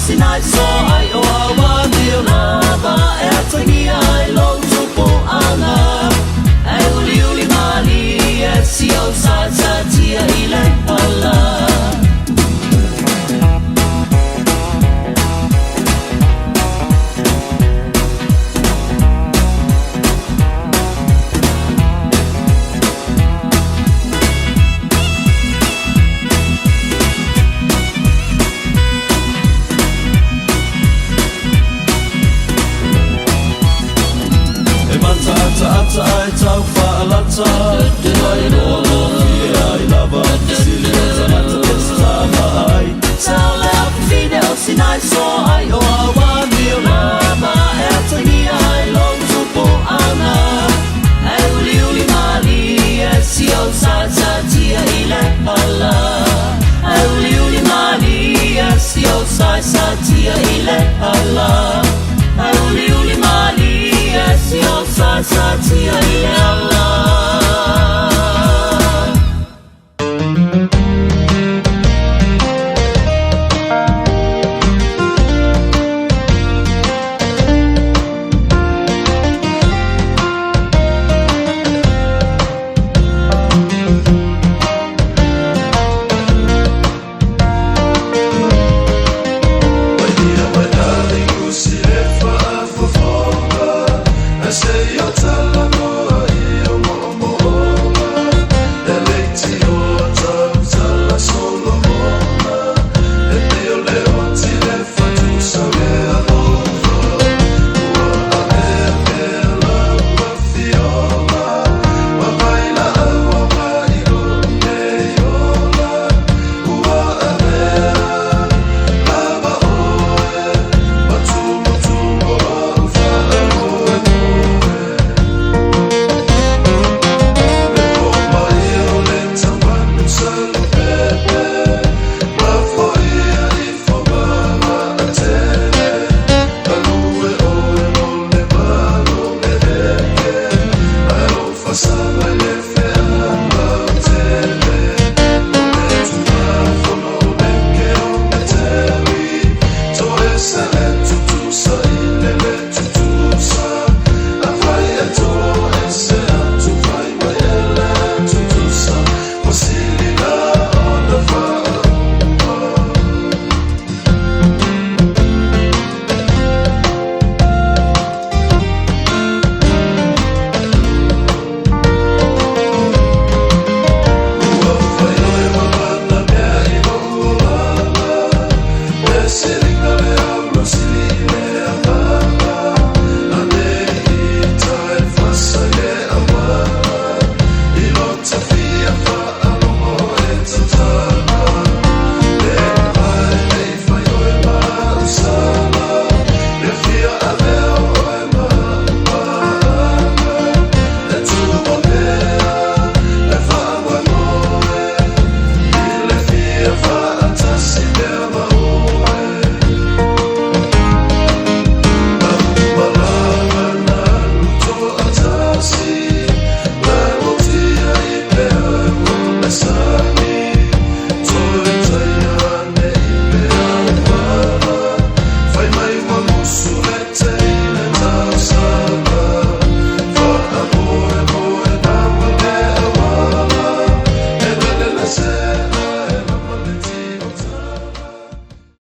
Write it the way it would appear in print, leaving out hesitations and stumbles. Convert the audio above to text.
sinai so ai o awa dio na ba e tani ai lo tupo ana ai uli uli mali e si o sa sa tia ile ala ai tau whaalata ai lono ki ai lava sili o tanata pesta mai tau lea whine o sinai so ai o awa mio lava e tangi ai lo tupo ana ai uli uli mali e si o sa sa tia ile ala ai uli uli mali e si o sa sa tia ile ala ai uli uli mali si o sa sa tia ile ala Jerusalem.